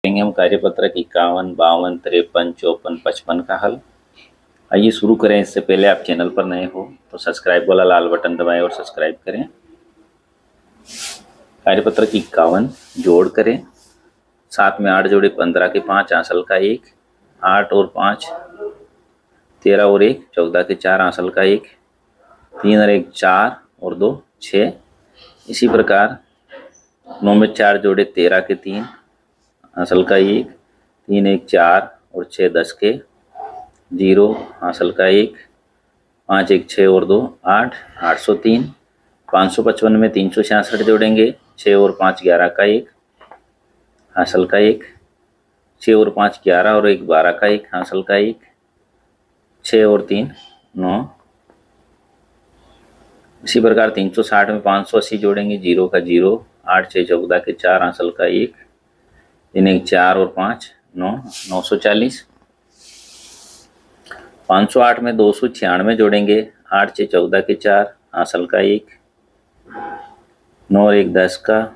करेंगे हम कार्यपत्रक 51, 52, 53, 54, 55 का हल। आइए शुरू करें। इससे पहले आप चैनल पर नए हो तो सब्सक्राइब वाला लाल बटन दबाएं और सब्सक्राइब करें। कार्यपत्रक 51 जोड़ करें। 7 में 8 जोड़े 15 के 5 आंसल का 1, 8 और 5 13 और 1 14 के 4 आंसल का 1, 3 और 1 4 और 2 6। इसी प्रकार 9 में 4 जोड़े 13 के 3 आंसल का 1, 3 1 4 और 6 10 के 0 आंसल का 1, 5 1 6 और 2 8 803। 555 में 366 जोड़ेंगे। 6 और 5 11 का 1 हासिल का 1, 6 और 5 11 और 1 12 का 1 हासिल का 1, 6 और 3 9। इसी प्रकार 360 में 580 जोड़ेंगे। 0 का 0, 8 6 14 के 4 हासिल का 1, 3 1 4 और 5 9 940। 508 में 296 जोड़ेंगे। 8 6 14 के 4 हासिल का 1, 9 और 1 10 का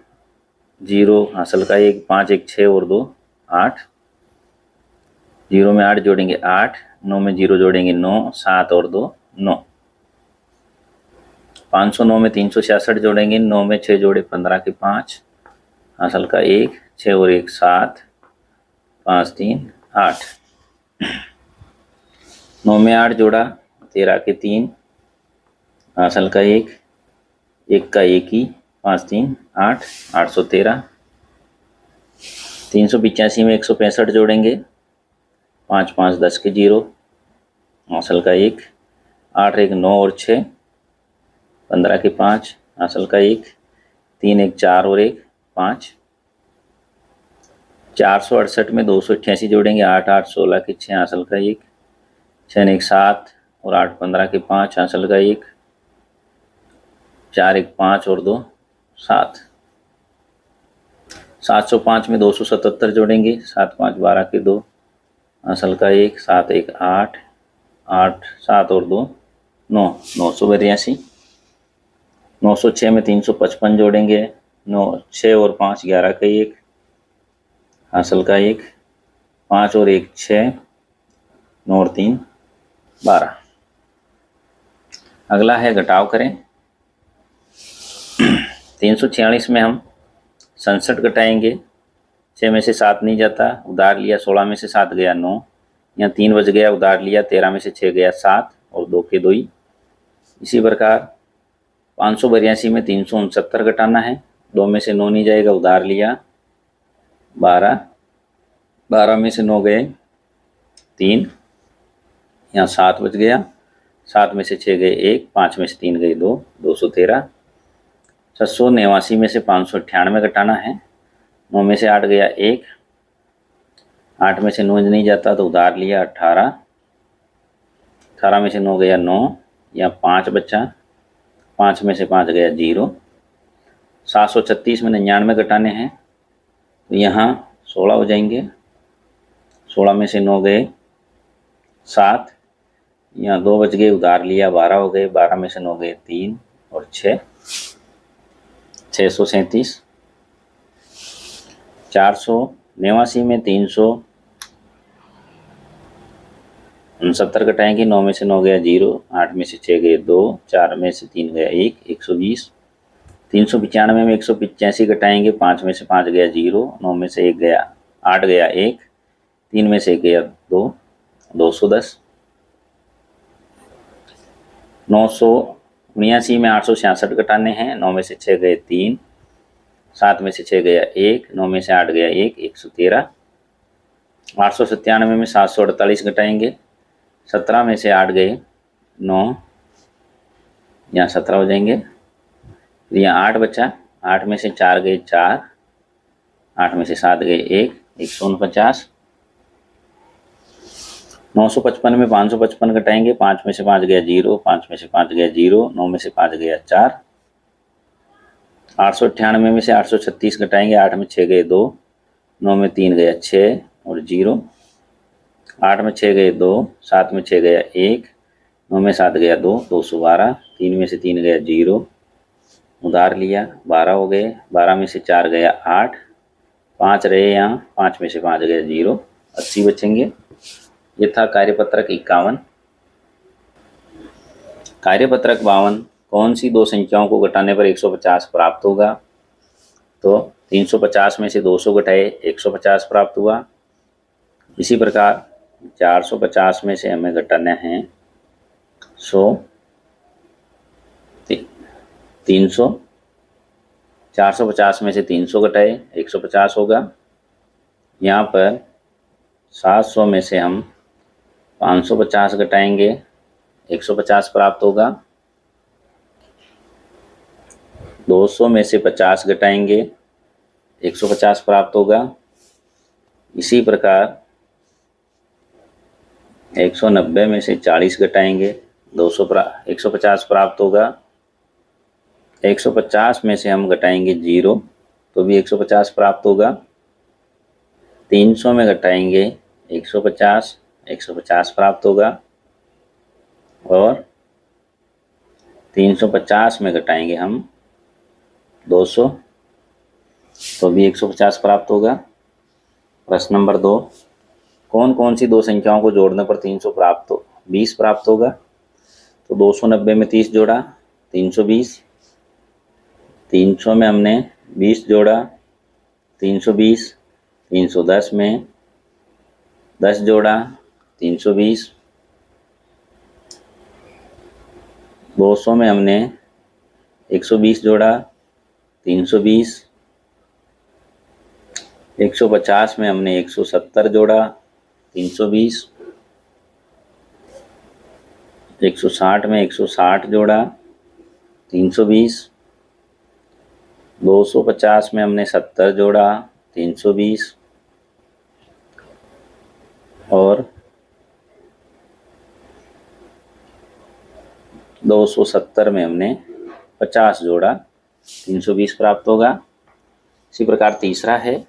0 हासिल का 1, 5 1 6 और 2 8। 0 में 8 जोड़ेंगे 8, 9 में 0 जोड़ेंगे 9, 7 और 2 9। 509 में 366 जोड़ेंगे। 9 में 6 जोड़े 15 के 5 हासिल का 1, 6 और 1 7 5 3 8। 9 में 8 जोड़ा 13 के 3 हासिल का 1, 1 का 1 ही 5 3 8 813। 385 में 165 जोड़ेंगे। 5 5 10 के 0 हासिल का 1, 8 1 9 और 6 15 के 5 हासिल का 1, 3 1 4 और 1 5। 468 में 288 जोड़ेंगे। 8 8 16 के 6 हासिल का 1, 6 1 7 और 8 15 के 5 हासिल का 1, 4 1 5 और 2 7। 705 में 277 जोड़ेंगे। 7 5 12 के 2 हासिल का 1, 7 1 8 8 7 और 2 9 982। 906 में 355 जोड़ेंगे। 9 6 और 5 11 का 1 हासिल का 1, 5 और 1 6 9 और 3 12। अगला है घटाव करें। 346 में हम 67 घटाएंगे। 6 में से 7 नहीं जाता, उधार लिया। 16 में से 7 गया 9, यहाँ 3 बच गया, उधार लिया। 13 में से 6 गया 7 और 2 के 2 ही। इसी प्रकार 582 में 369 घटाना है। 2 में से 9 नहीं जाएगा, उधार लिया। 12 12 में से 9 गए 3, यहाँ 7 बच गया। 7 में से 6 गए 1, 5 में से 3 गए 2 213। 789 में से 598 घटाना है। 9 में से 8 गया 1, 8 में से 9 नहीं जाता तो उधार लिया। 18 18 में से 9 गया 9, यहाँ 5 बचा। 5 में से 5 गया 0। 736 में 99 घटाने हैं तो यहाँ 16 हो जाएंगे। 16 में से 9 गए 7, यहाँ 2 बच गए, उधार लिया। 12 हो गए। 12 में से 9 गए 3 और 6 637। 489 में 369 घटाएंगे। 9 में से 9 गया 0, 8 में से 6 गए 2, 4 में से 3 गया 1 120। 395 में 185 घटाएंगे। 5 में से 5 गया 0, 9 में से 1 गया 8 गया 1, 3 में से 1 गया 2 210। 979 में 866 घटाने हैं। 9 में से 6 गए 3, 7 में से 6 गया 1, 9 में से 8 गया 1 113। 897 में 748 घटाएंगे। 17 में से 8 गए 9, यहाँ 17 हो जाएंगे। फिर यहाँ 8 बचा। 8 में से 4 गए 4, 8 में से 7 गए 1 149। 955 में 555 घटाएंगे। 5 में से 5 गया 0, 5 में से 5 गया 0, 9 में से 5 गया 4। 898 में से 836 घटाएंगे। 8 में 6 गए 2, 9 में 3 गया 6 और 0। 8 में 6 गए 2, 7 में 6 गया 1, 9 में 7 गया 2 212। 3 में से 3 गया 0, उधार लिया। 12 हो गए। 12 में से 4 गया 8, 5 रहे यहाँ, 5 में से 5 गया 0, 80 बचेंगे। ये था कार्यपत्रक 51। कार्यपत्रक 52, कौन सी दो संख्याओं को घटाने पर 150 प्राप्त होगा? तो 350 में से 200 घटाए 150 प्राप्त हुआ। इसी प्रकार 450 में से हमें घटाना है 100, 300, 450 में से 300 घटाए 150 होगा। यहाँ पर 700 में से हम 550 घटाएंगे 150 प्राप्त होगा। 200 में से 50 घटाएंगे 150 प्राप्त होगा। इसी प्रकार 190 में से 40 घटाएंगे 150 प्राप्त होगा। 150 में से हम घटाएंगे 0 तो भी 150 प्राप्त होगा। 300 में घटाएंगे 150 प्राप्त होगा। और 350 में घटाएंगे हम 200 तो भी 150 प्राप्त होगा। प्रश्न नंबर 2, कौन कौन सी दो संख्याओं को जोड़ने पर 20 प्राप्त होगा? तो 290 में 30 जोड़ा 320, 300 में हमने 20 जोड़ा 320, 310 में 10 जोड़ा 320, 200 में हमने 120 जोड़ा 320, 150 में हमने 170 जोड़ा 320, 160 में 160 जोड़ा 320, 250 में हमने 70 जोड़ा 320 और 270 में हमने 50 जोड़ा 320 प्राप्त होगा। इसी प्रकार तीसरा है,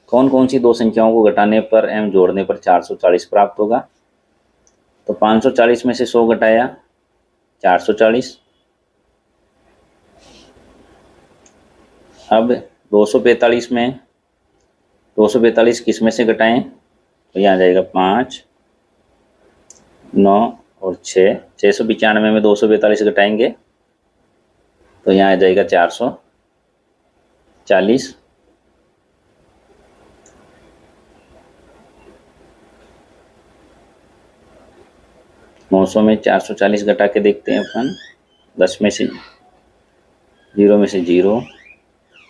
कौन कौन सी दो संख्याओं को घटाने पर एवं जोड़ने पर 440 प्राप्त होगा? तो 540 में से 100 घटाया 440। अब 245 किस में से घटाएं? तो यहाँ आ जाएगा 5, 9 और 6। 695 में 245 घटाएंगे तो यहाँ आ जाएगा 440। नौ में 440 घटा के देखते हैं अपन। 10 में से 0 में से 0,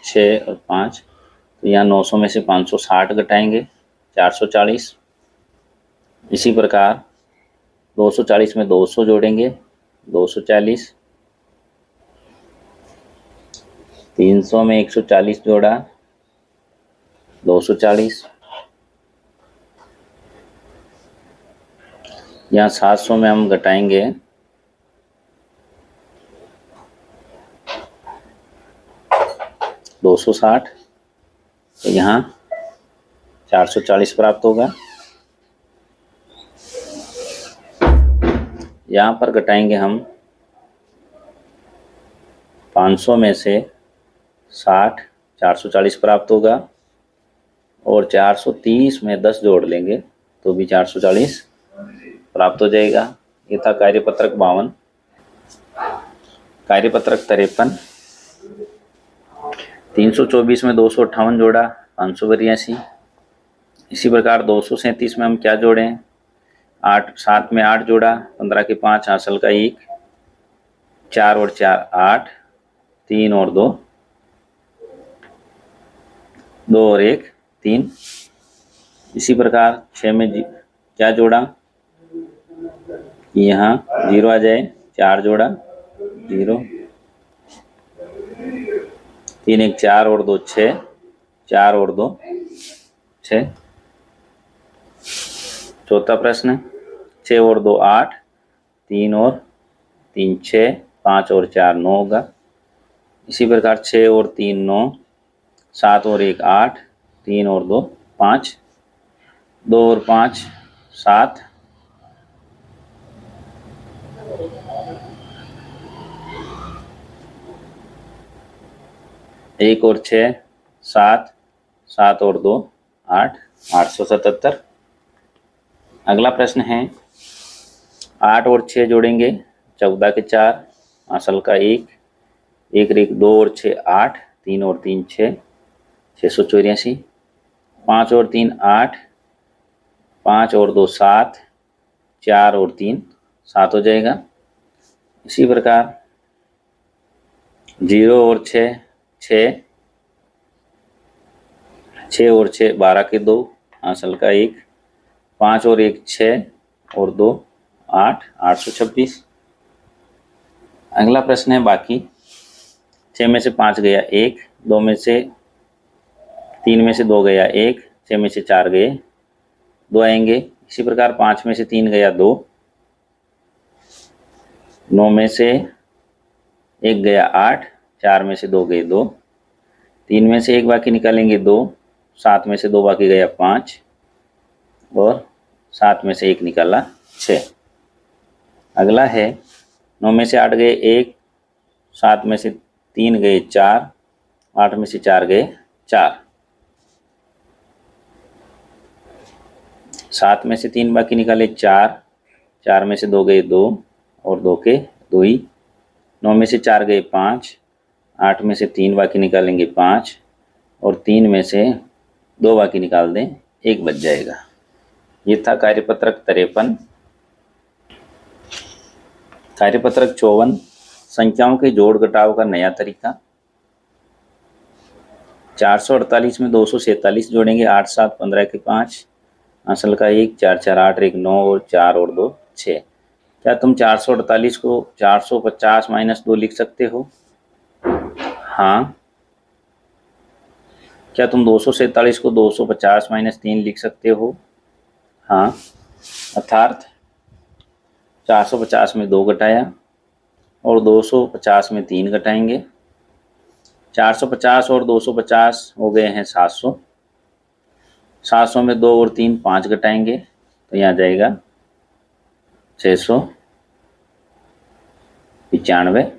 6 और 5 तो यहाँ 900 में से 560 घटाएंगे 440। इसी प्रकार 240 में 200 जोड़ेंगे 240, 300 में 140 जोड़ा 240, यहाँ 700 में हम घटाएंगे 260 तो यहाँ 440 प्राप्त होगा। यहाँ पर घटाएंगे हम 500 में से 60, 440 प्राप्त होगा और 430 में 10 जोड़ लेंगे तो भी 440 प्राप्त हो जाएगा। ये था कार्यपत्रक 52। कार्यपत्रक 53, 324 में 258 जोड़ा 582। इसी प्रकार 237 में हम क्या जोड़ें? 7 में 8 जोड़ा 15 के 5 हासिल का 1, 4 और 4 8, 3 और 2, 2 और 1 3। इसी प्रकार 6 में क्या जोड़ा? यहाँ 0 आ जाए, 4 जोड़ा 0, 3 1 4 और 2 6, 4 और 2 6। चौथा प्रश्न, 6 और 2 8, 3 और 3 6, 5 और 4 9 होगा। इसी प्रकार 6 और 3 9, 7 और 1 8, 3 और 2 5, 2 और 5 7, 1 और 6 7, 7 और 2 8, 877। अगला प्रश्न है 8 और 6 जोड़ेंगे 14 के 4, असल का 1, 1 1 2 और 6 8, 3 और 3 6, 684। 5 और 3 8, 5 और 2 7, 4 और 3 7 हो जाएगा। इसी प्रकार 0 और 6 6, 6 और 6 12 के 2, असल का 1, 5 और 1 6 और 2 8, 826। अगला प्रश्न है बाकी 6 में से 5 गया 1, 2 में से 3 में से 2 गया 1, 6 में से 4 गए 2 आएंगे। इसी प्रकार 5 में से 3 गया 2, 9 में से 1 गया 8, 4 में से 2 गए 2, 3 में से 1 बाकी निकालेंगे 2, 7 में से 2 बाकी गया 5 और 7 में से 1 निकाला 6। अगला है 9 में से 8 गए 1, 7 में से 3 गए 4, 8 में से 4 गए 4, 7 में से 3 बाकी निकाले 4, 4 में से 2 गए 2 और 2 के 2 ही, 9 में से 4 गए 5, 8 में से 3 बाकी निकालेंगे 5 और 3 में से 2 बाकी निकाल दें 1 बच जाएगा। ये था कार्यपत्रक 53। कार्यपत्रक 54 संख्याओं के जोड़ घटाव का नया तरीका। 448 में 247 जोड़ेंगे 8 7 15 के 5, असल का 1, 4 4 8 1 9 और 4 और 2 6। क्या तुम 448 को 450 माइनस 2 लिख सकते हो? हाँ। क्या तुम 247 को 250 माइनस 3 लिख सकते हो? हाँ। अर्थात 450 में 2 घटाया और 250 में 3 घटाएंगे। 450 और 250 हो गए हैं 700। 700 में 2 और 3 5 घटाएंगे तो यहाँ जाएगा 695।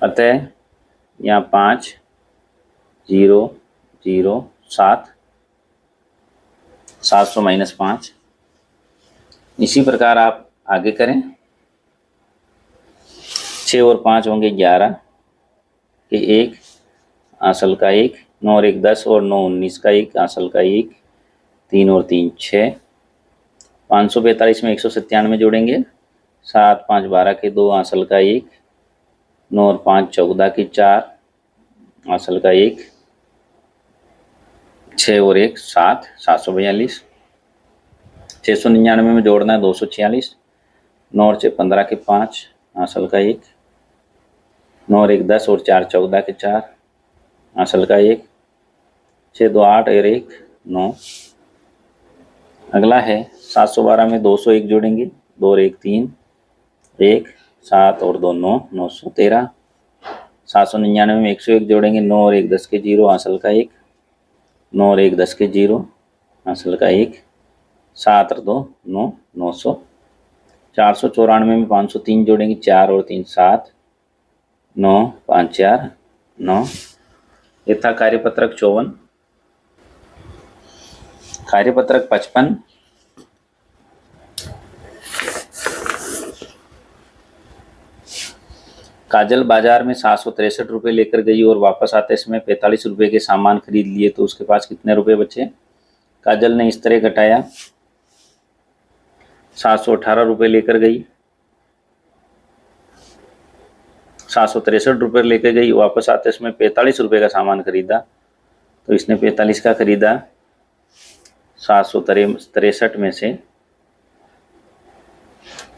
अतः यहाँ 5 0 0 7, 700 माइनस 5। इसी प्रकार आप आगे करें। 6 और 5 होंगे 11 के 1, असल का 1, 9 और 1 10 और 9 19 का 1, असल का 1, 3 और 3 6। 545 में 197 जोड़ेंगे 7 5 12 के 2, असल का 1, 9 और 5 14 के 4, असल का 1, 6 और 1 7, 742। 699 में जोड़ना है 246, 9 और 6 15 के 5, असल का 1, 9 और 1 10 और 4 14 के 4, असल का 1, 6 2 8 और 1 9। अगला है 712 में 201 जोड़ेंगे 2 और 1 3, 1 7 और 2 9, 913। 799 में 101 जोड़ेंगे 9 और 1 10 के 0, असल का 1, 9 और 1 10 के 0, असल का 1, 7 और 2 9, 900। 494 में 503 जोड़ेंगे 4 और 3 7, 9 5 4 9। ये था कार्यपत्रक 54। कार्यपत्रक 55। काजल बाजार में 763 रुपये लेकर गई और वापस आते समय 45 रुपये के सामान खरीद लिए तो उसके पास कितने रुपए बचे? काजल ने इस तरह घटाया। 718 रुपये लेकर गई, 763 रुपये लेकर गई, वापस आते समय 45 रुपये का सामान खरीदा तो इसने 45 का खरीदा 763 में से,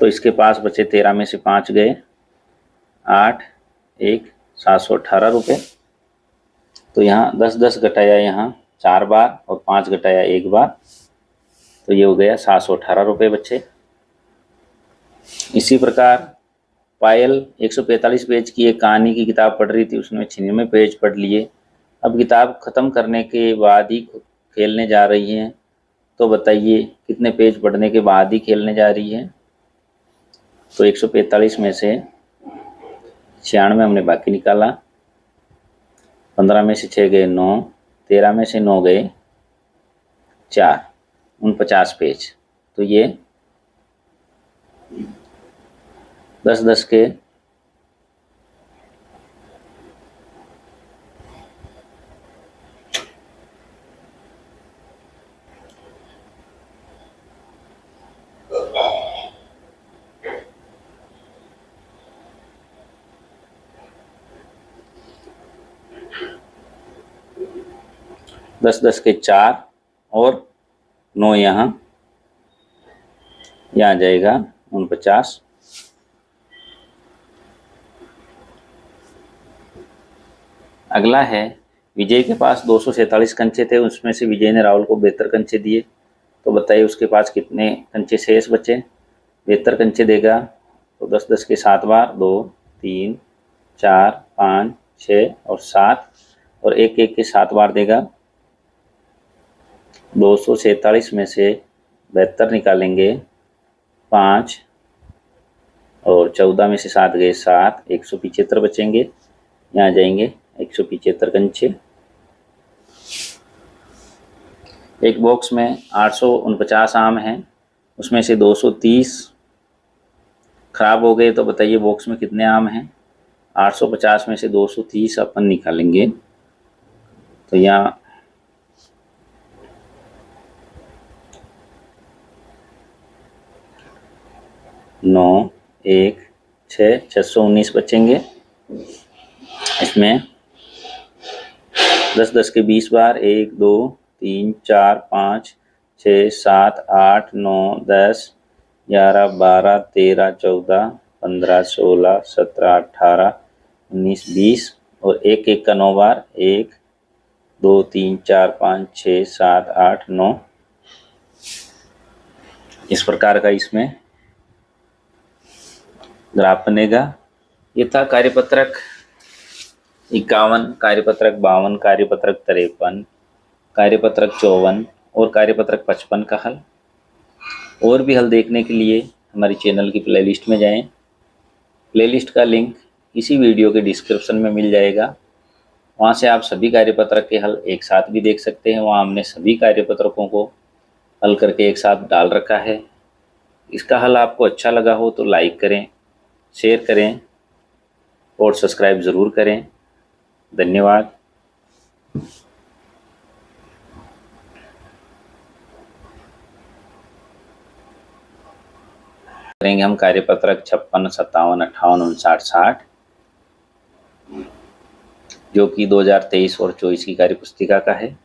तो इसके पास बचे 13 में से 5 गए 8 1 718 रुपये। तो यहाँ 10 घटाया यहाँ 4 बार और 5 घटाया 1 बार, तो ये हो गया 718 रुपये बच्चे। इसी प्रकार पायल 145 पेज की एक कहानी की किताब पढ़ रही थी, उसने 96 पेज पढ़ लिए। अब किताब ख़त्म करने के बाद ही खेलने जा रही हैं, तो बताइए कितने पेज पढ़ने के बाद ही खेलने जा रही है? तो 145 में से 96 हमने बाकी निकाला, 15 में से 6 गए 9, 13 में से 9 गए 4, 49 पेज। तो ये 10-10 के 10-10 के 4 और 9 यहाँ आ जाएगा 49। अगला है विजय के पास 247 कंचे थे, उसमें से विजय ने राहुल को 72 कंचे दिए। तो बताइए उसके पास कितने कंचे शेष बचे। 72 कंचे देगा तो 10-10 के 7 बार 2, 3, 4, 5, 6 और 7 और 1-1 के 7 बार देगा। 247 में से 72 निकालेंगे 5 और 14 में से 7 गए 7, 175 बचेंगे। यहाँ जाएंगे 175 कंचे। एक बॉक्स में 849 आम हैं, उसमें से 230 खराब हो गए। तो बताइए बॉक्स में कितने आम हैं। 850 में से 230 अपन निकालेंगे तो यहाँ 9, 1, 6, 619 बचेंगे। इसमें 10-10 के 20 बार 1, 2, 3, 4, 5, 6, 7, 8, 9, 10, 11, 12, 13, 14, 15, 16, 17, 18, 19, 20 और 1-1 का 9 बार 1, 2, 3, 4, 5, 6, 7, 8, 9। इस प्रकार का इसमें ग्राफ बनेगा। ये था कार्यपत्रक 51, कार्यपत्रक 52, कार्यपत्रक 53, कार्यपत्रक 54 और कार्यपत्रक 55 का हल। और भी हल देखने के लिए हमारे चैनल की प्लेलिस्ट में जाएं। प्लेलिस्ट का लिंक इसी वीडियो के डिस्क्रिप्शन में मिल जाएगा। वहाँ से आप सभी कार्यपत्रक के हल एक साथ भी देख सकते हैं। वहाँ हमने सभी कार्यपत्रकों को हल करके एक साथ डाल रखा है। इसका हल आपको अच्छा लगा हो तो लाइक करें, शेयर करें और सब्सक्राइब ज़रूर करें। धन्यवाद। करेंगे हम कार्यपत्रक 56, 57, 58, 59, 60 जो कि 2023 और 24 की कार्यपुस्तिका का है।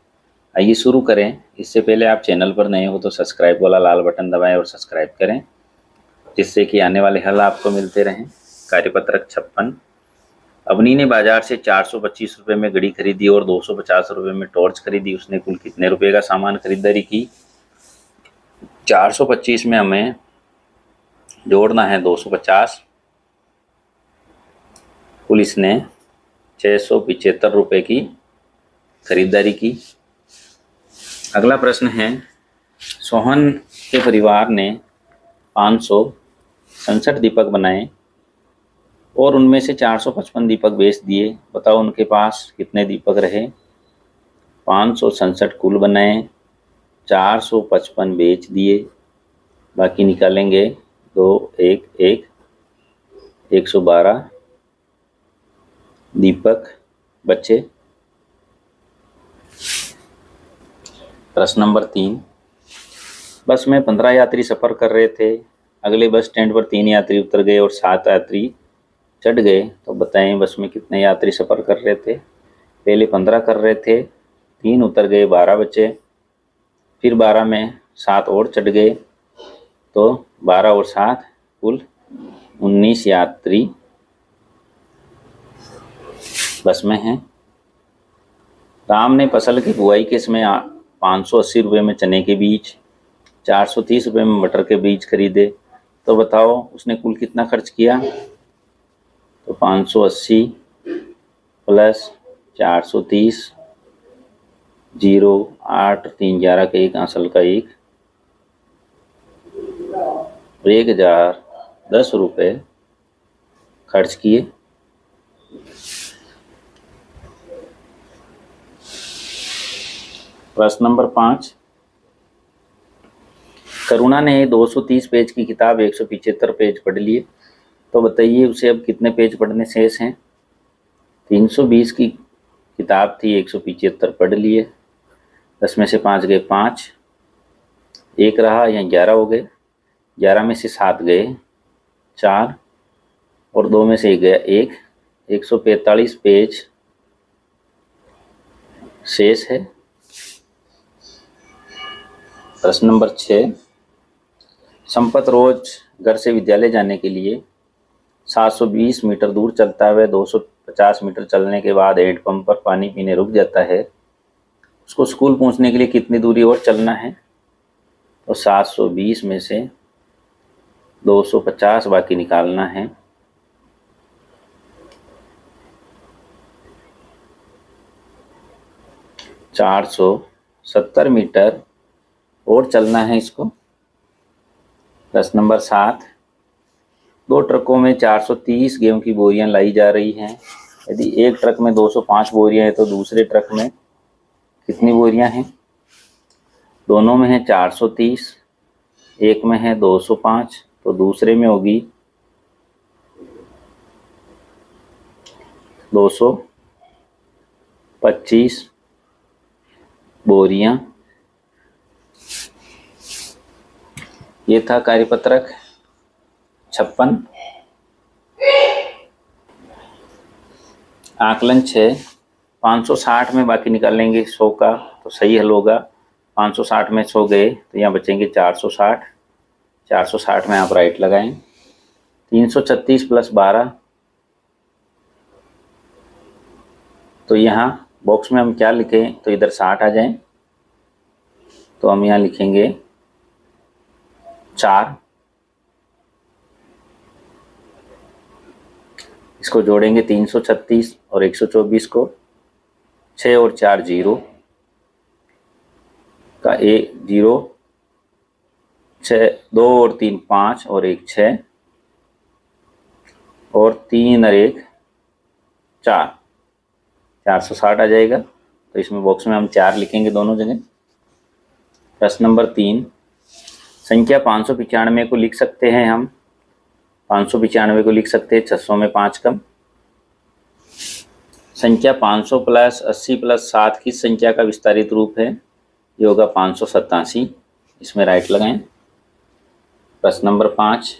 आइए शुरू करें। इससे पहले आप चैनल पर नए हो तो सब्सक्राइब वाला लाल बटन दबाएं और सब्सक्राइब करें, जिससे कि आने वाले हल आपको मिलते रहें। कार्यपत्रक 56। अवनी ने बाजार से 425 रुपये में घड़ी खरीदी और 250 रुपये में टॉर्च खरीदी। उसने कुल कितने रुपए का सामान खरीदारी की। 425 में हमें जोड़ना है 250। कुल इसने 675 रुपये की खरीदारी की। अगला प्रश्न है, सोहन के परिवार ने 567 दीपक बनाए और उनमें से 455 दीपक बेच दिए। बताओ उनके पास कितने दीपक रहे। 567 कुल बनाए, 455 बेच दिए, बाकी निकालेंगे 2, 1, 1, 112 दीपक बचे। प्रश्न नंबर 3, बस में 15 यात्री सफ़र कर रहे थे। अगले बस स्टैंड पर 3 यात्री उतर गए और 7 यात्री चढ़ गए। तो बताएं बस में कितने यात्री सफ़र कर रहे थे। पहले 15 कर रहे थे, 3 उतर गए, 12 बचे। फिर 12 में 7 और चढ़ गए तो 12 और 7 कुल 19 यात्री बस में हैं। राम ने फसल की बुआई के समय 580 रुपये में चने के बीज, 430 रुपये में मटर के बीज खरीदे। तो बताओ उसने कुल कितना खर्च किया। तो 580 प्लस 430, 0, 8, 3, 11 का 1, असल का 1, 1010 रुपये खर्च किए। प्रश्न नंबर 5, करुणा ने 230 पेज की किताब 175 पेज पढ़ लिए, तो बताइए उसे अब कितने पेज पढ़ने शेष हैं। 320 की किताब थी, 175 पढ़ लिए, 10 में से 5 गए 5, 1 रहा, यहाँ 11 हो गए, 11 में से 7 गए 4 और 2 में से 1 गया 1, 145 पेज शेष है। प्रश्न नंबर 6, संपत रोज घर से विद्यालय जाने के लिए 720 मीटर दूर चलता है। वह 250 मीटर चलने के बाद हैंडपंप पर पानी पीने रुक जाता है। उसको स्कूल पहुंचने के लिए कितनी दूरी और चलना है। तो 720 में से 250 बाकी निकालना है। ,470 मीटर और चलना है इसको। प्रश्न नंबर 7, 2 ट्रकों में 430 गेहूं की बोरियां लाई जा रही हैं। यदि एक ट्रक में 205 बोरियां हैं तो दूसरे ट्रक में कितनी बोरियां हैं। दोनों में है 430, एक में है 205, तो दूसरे में होगी 225 बोरियां। ये था कार्यपत्रक 56। आकलन 6, 560 में बाकी निकालेंगे 100 का, तो सही हल होगा। 560 में 100 गए तो यहाँ बचेंगे 460, 460 में आप राइट लगाएं। 336 प्लस 12, तो यहाँ बॉक्स में हम क्या लिखें, तो इधर 60 आ जाएं, तो हम यहाँ लिखेंगे 4, इसको जोड़ेंगे 336 और 124 को, 6 और 4 0 का 0, 6 2 और 3 5 और 1 6 और 3 और 1 4, 460 आ जाएगा। तो इसमें बॉक्स में हम 4 लिखेंगे दोनों जगह। प्रश्न नंबर 3, संख्या 595 को लिख सकते हैं हम। 595 को लिख सकते हैं 600 में 5 कम। संख्या 500 प्लस 80 प्लस 7 की संख्या का विस्तारित रूप है, ये होगा 587, इसमें राइट लगाएं। प्रश्न नंबर 5,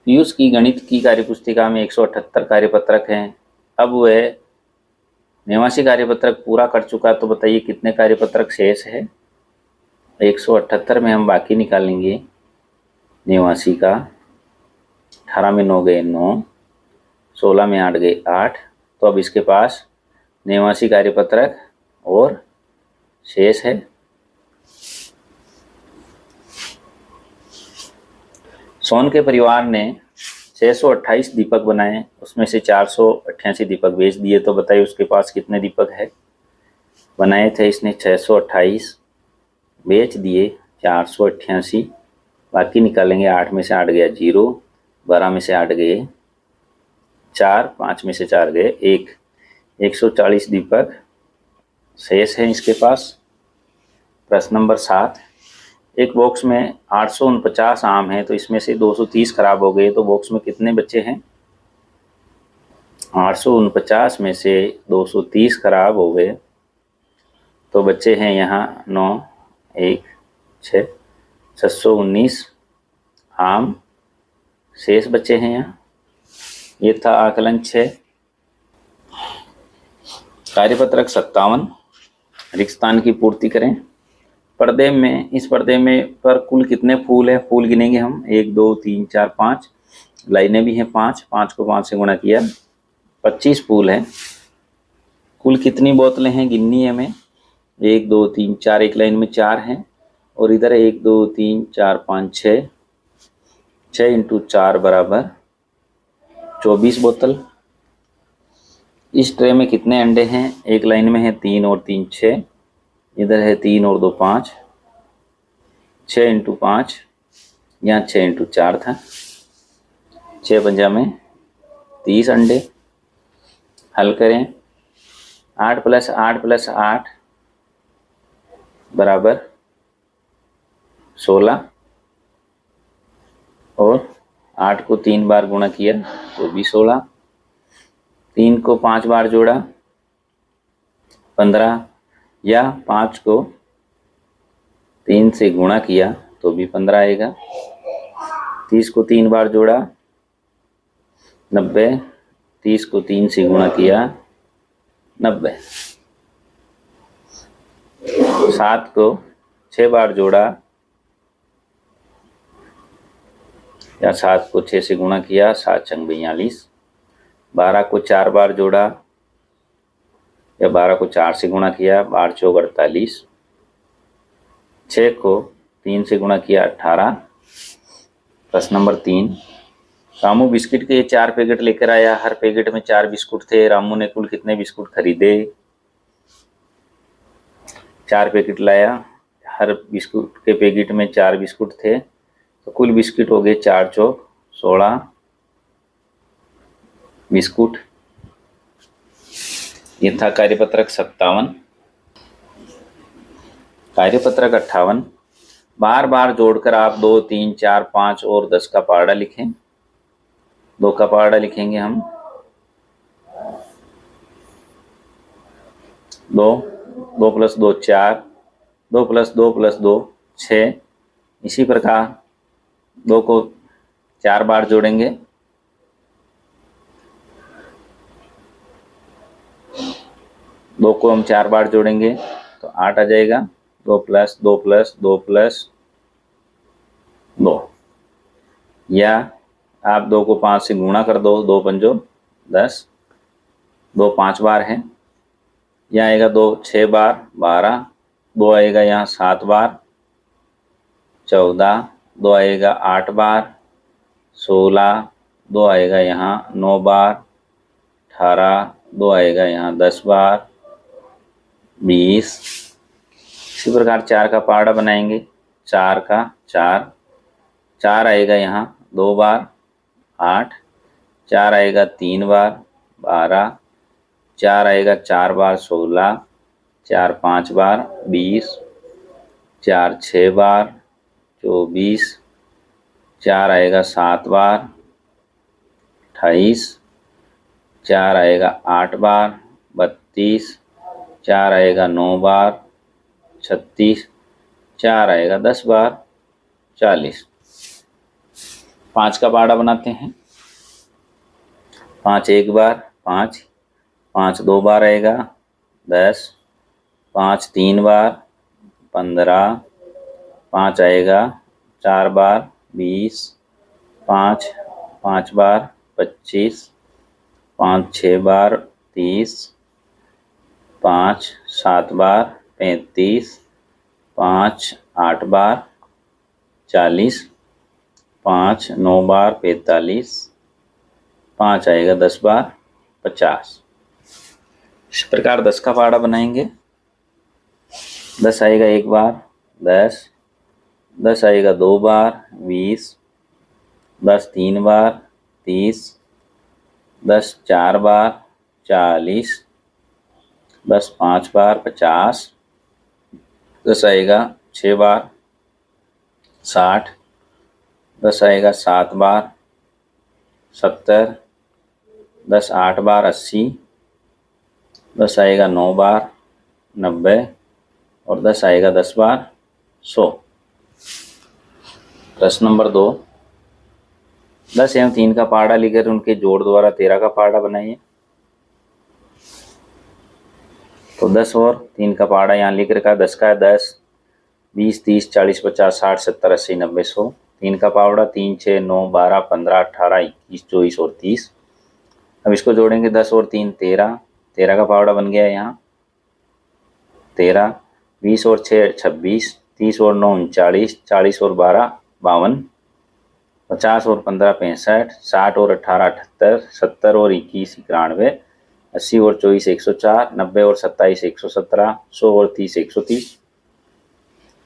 पीयूष की गणित की कार्यपुस्तिका में 178 कार्यपत्रक हैं। अब वह 89 कार्यपत्रक पूरा कर चुका, तो बताइए कितने कार्यपत्रक शेष है। 178 में हम बाकी निकालेंगे 89 का। 18 में 9 गए 9, 16 में 8 गए 8, तो अब इसके पास 89 कार्यपत्रक और शेष है। सोन के परिवार ने 628 दीपक बनाए, उसमें से 488 दीपक बेच दिए, तो बताइए उसके पास कितने दीपक है। बनाए थे इसने 628, बेच दिए 488, बाकी निकालेंगे। 8 में से 8 गया 0, 12 में से 8 गए 4, 5 में से 4 गए 1, 140 दीपक शेष हैं इसके पास। प्रश्न नंबर 7, एक बॉक्स में 849 आम हैं, तो इसमें से 230 खराब हो गए, तो बॉक्स में कितने बच्चे हैं। 849 में से 230 खराब हो गए, तो बच्चे हैं यहाँ 9, 1, 6, 619 आम शेष बच्चे हैं यहाँ। ये था आकलन 6। कार्यपत्रक 57, रिक्तस्थान की पूर्ति करें। पर्दे में, इस पर्दे में पर कुल कितने फूल हैं, फूल गिनेंगे हम। 1 2 3 4 5, लाइनें भी हैं 5, 5 को 5 से गुणा किया 25 फूल हैं। कुल कितनी बोतलें हैं गिननी है हमें। 1 2 3 4, एक लाइन में 4 हैं, और इधर 1 2 3 4 5 6, 6 इंटू 4 बराबर 24 बोतल। इस ट्रे में कितने अंडे हैं, एक लाइन में है 3 और 3 6, इधर है 3 और 2 5, 6 इंटू 5, यहाँ 6 इंटू 4 था, 6 पंजा में 30 अंडे। हल करें। 8 प्लस 8 प्लस 8 बराबर 16 और 8 को 3 बार गुणा किया तो भी 16, 3 को 5 बार जोड़ा 15, या 5 को 3 से गुणा किया तो भी 15 आएगा। 30 को 3 बार जोड़ा 90, 30 को 3 से गुणा किया 90। 7 को 6 बार जोड़ा या 7 को 6 से गुणा किया 7 छंग 42। 12 को 4 बार जोड़ा या 12 को 4 से गुणा किया 12 चौक 48। 6 को 3 से गुणा किया 18। प्रश्न नंबर 3, रामू बिस्किट के 4 पैकेट लेकर आया, हर पैकेट में 4 बिस्कुट थे। रामू ने कुल कितने बिस्कुट खरीदे? 4 पैकेट लाया, हर बिस्कुट के पैकेट में 4 बिस्कुट थे, तो कुल बिस्किट हो गए 4 चौक 16 बिस्कुट। ये था कार्यपत्रक 57। कार्यपत्रक 58, बार बार जोड़कर आप 2, 3, 4, 5 और 10 का पहाड़ा लिखें। 2 का पहाड़ा लिखेंगे हम। 2, 2 + 2 4, 2 + 2 + 2 6। इसी प्रकार 2 को 4 बार जोड़ेंगे। 2 को हम 4 बार जोड़ेंगे तो 8 आ जाएगा। 2 + 2 + 2 + 2, या आप 2 को 5 से गुणा कर दो, 2 पंजो 10, 2 5 बार है। यहाँ आएगा 2 6 बार 12, 2 आएगा यहाँ 7 बार 14, 2 आएगा 8 बार 16, 2 आएगा यहाँ 9 बार 18, 2 आएगा यहाँ 10 बार 20। इसी प्रकार 4 का पहाड़ा बनाएंगे। 4 का 4, 4 आएगा यहाँ 2 बार 8, 4 आएगा 3 बार 12, 4 आएगा 4 बार 16, 4 5 बार 20, 4 6 बार 24, 4 आएगा 7 बार 28, 4 आएगा 8 बार 32, 4 आएगा 9 बार 36, 4 आएगा 10 बार 40। 5 का पहाड़ा बनाते हैं। 5 1 बार 5, 5 2 बार आएगा 10, 5 3 बार 15, 5 आएगा 4 बार 20, 5 5 बार 25, 5 6 बार 30, 5 7 बार 35, 5 8 बार 40, 5 9 बार 45, 5 आएगा 10 बार 50। इस प्रकार 10 का पहाड़ा बनाएंगे। 10 आएगा 1 बार 10, 10 आएगा 2 बार 20, 10 3 बार 30, 10 4 बार 40, 10 5 बार 50, 10 आएगा 6 बार 60, 10 आएगा 7 बार 70, 10 8 बार 80, 10 आएगा 9 बार 90 और 10 आएगा 10 बार 100। प्रश्न नंबर 2, 10 एवं 3 का पहाड़ा लिखकर उनके जोड़ द्वारा 13 का पहाड़ा बनाइए। तो 10 और 3 का पहाड़ा यहाँ लिख रखा है। 10 का है 10, 20 30 40 50 60 70 80 90 100। 3 का पहाड़ा 3 6 9 12 15 18 21 24 और 30। अब इसको जोड़ेंगे। 10 और 3 13, 13 का पहाड़ा बन गया यहाँ 13, 20 और 6 26, 30 और 9 39, 40 और 12 52, 50 और 15 65, 60 और 18 78, 70 और 21 91, 80 और 24 104, 90 और 27 117, 100 और 30 130।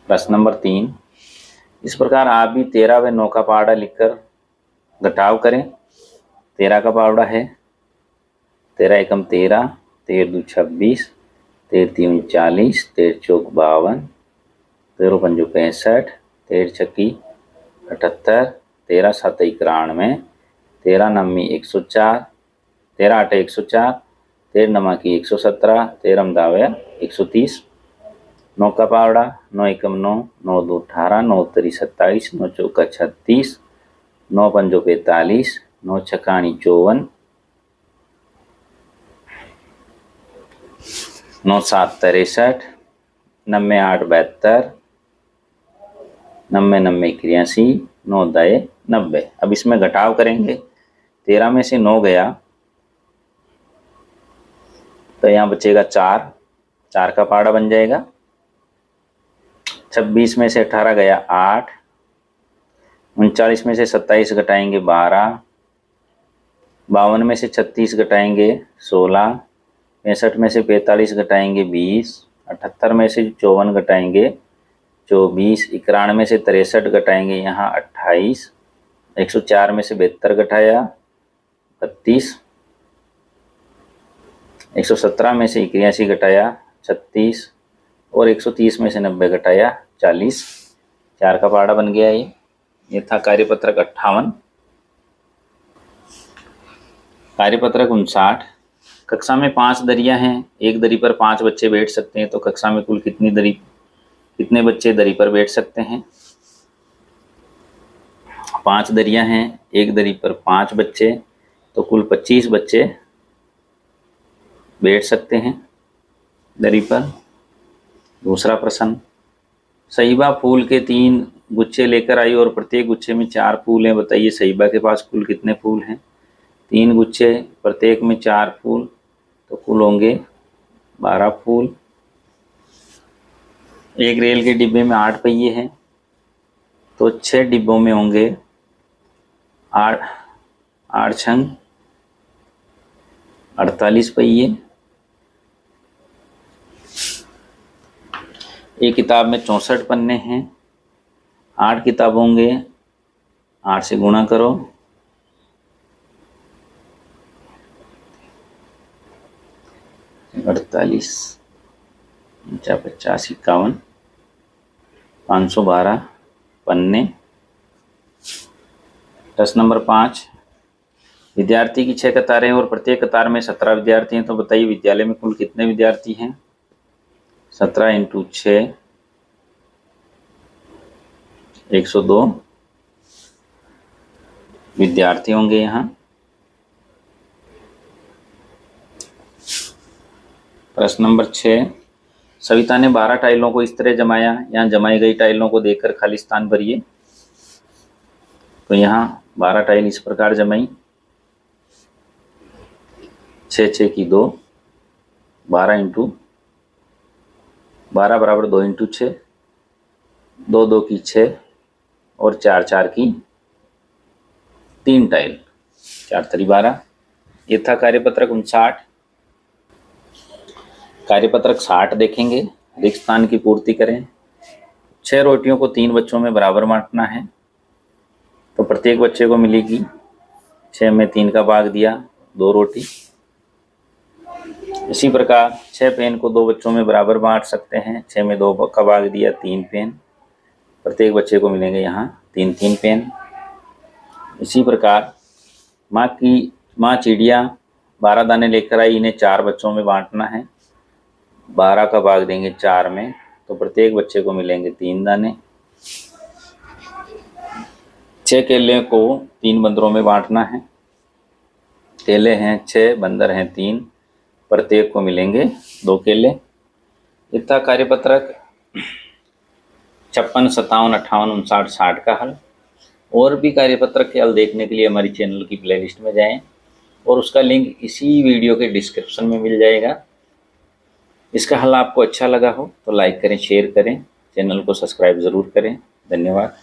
प्रश्न नंबर 3, इस प्रकार आप भी 13 व 9 का पहाड़ा लिखकर घटाव करें। 13 का पहाड़ा है 13 एकम 13, 13 2 26, 13 3 39, 13 चौक 52, 13 पंजो 65, 13 छक्की 78, 13 7 91, 13 नम्मी 104, 13 8 104, 13 नमा की 117, 13 दावे 130, 9 का पावड़ा, 9 एकम 9, 9 2 18, 9 तरी 27, 9 चौका 36, 9 पंजो 45, 9 छकाणी 54, 9 7 63, 90 8 72, 90 90 81, 9 दाए 90। अब इसमें घटाव करेंगे। 13 में से 9 गया तो यहाँ बचेगा 4, 4 का पाड़ा बन जाएगा। 26 में से 18 गया 8, 39 में से 27 घटाएंगे 12, 52 में से 36 घटाएंगे 16, 65 में से 45 घटाएंगे 20, 78 में से 54 घटाएंगे 24, 91 में से 63 घटाएंगे यहाँ 28, 104 में से 72 घटाया 32, 117 में से 81 घटाया 36 और 130 में से 90 घटाया 40। 4 का पाड़ा बन गया। ये था कार्यपत्रक 58। कार्यपत्रक 59। कक्षा में 5 दरियां हैं, एक दरी पर 5 बच्चे बैठ सकते हैं, तो कक्षा में कुल कितने बच्चे दरी पर बैठ सकते हैं? 5 दरियां हैं, एक दरी पर 5 बच्चे, तो कुल 25 बच्चे बैठ सकते हैं दरी पर। दूसरा प्रश्न, सहीबा फूल के 3 गुच्छे लेकर आई और प्रत्येक गुच्छे में 4 फूल हैं। बताइए सहीबा के पास कुल कितने फूल हैं? 3 गुच्छे, प्रत्येक में 4 फूल, तो कुल होंगे 12 फूल। एक रेल के डिब्बे में 8 पहिए हैं, तो 6 डिब्बों में होंगे 8 छंग 48 पहिए। एक किताब में 64 पन्ने हैं, 8 किताब होंगे, 8 से गुणा करो, 48 50 51 512 पन्ने। प्रश्न नंबर 5, विद्यार्थी की 6 कतारें और प्रत्येक कतार में 17 विद्यार्थी हैं, तो बताइए विद्यालय में कुल कितने विद्यार्थी हैं? 17 × 6 102 विद्यार्थी होंगे यहाँ। प्रश्न नंबर 6, सविता ने 12 टाइलों को इस तरह जमाया, यहाँ जमाई गई टाइलों को देखकर खाली स्थान भरिए। तो यहाँ 12 टाइल इस प्रकार जमाई, 6 6 की 2, 12 × 12 बराबर 2 × 6, 2 2 की 6 और 4 4 की 3 टाइल, 4 3 12। ये था कार्यपत्रक 59। कार्यपत्रक 60 देखेंगे। रिक्त स्थान की पूर्ति करें। 6 रोटियों को 3 बच्चों में बराबर बांटना है, तो प्रत्येक बच्चे को मिलेगी 6 में 3 का भाग दिया 2 रोटी। इसी प्रकार 6 पेन को 2 बच्चों में बराबर बांट सकते हैं, 6 में 2 का भाग दिया 3 पेन, प्रत्येक बच्चे को मिलेंगे यहाँ 3 3 पेन। इसी प्रकार माँ चिड़िया 12 दाने लेकर आई, इन्हें 4 बच्चों में बांटना है, 12 का भाग देंगे 4 में, तो प्रत्येक बच्चे को मिलेंगे 3 दाने। 6 केले को 3 बंदरों में बांटना है, केले हैं 6, बंदर हैं 3, प्रत्येक को मिलेंगे 2 केले। इतना कार्यपत्रक 56 57 58 59 60 का हल। और भी कार्यपत्रक के हल देखने के लिए हमारी चैनल की प्लेलिस्ट में जाएं और उसका लिंक इसी वीडियो के डिस्क्रिप्शन में मिल जाएगा। इसका हल आपको अच्छा लगा हो तो लाइक करें, शेयर करें, चैनल को सब्सक्राइब ज़रूर करें। धन्यवाद।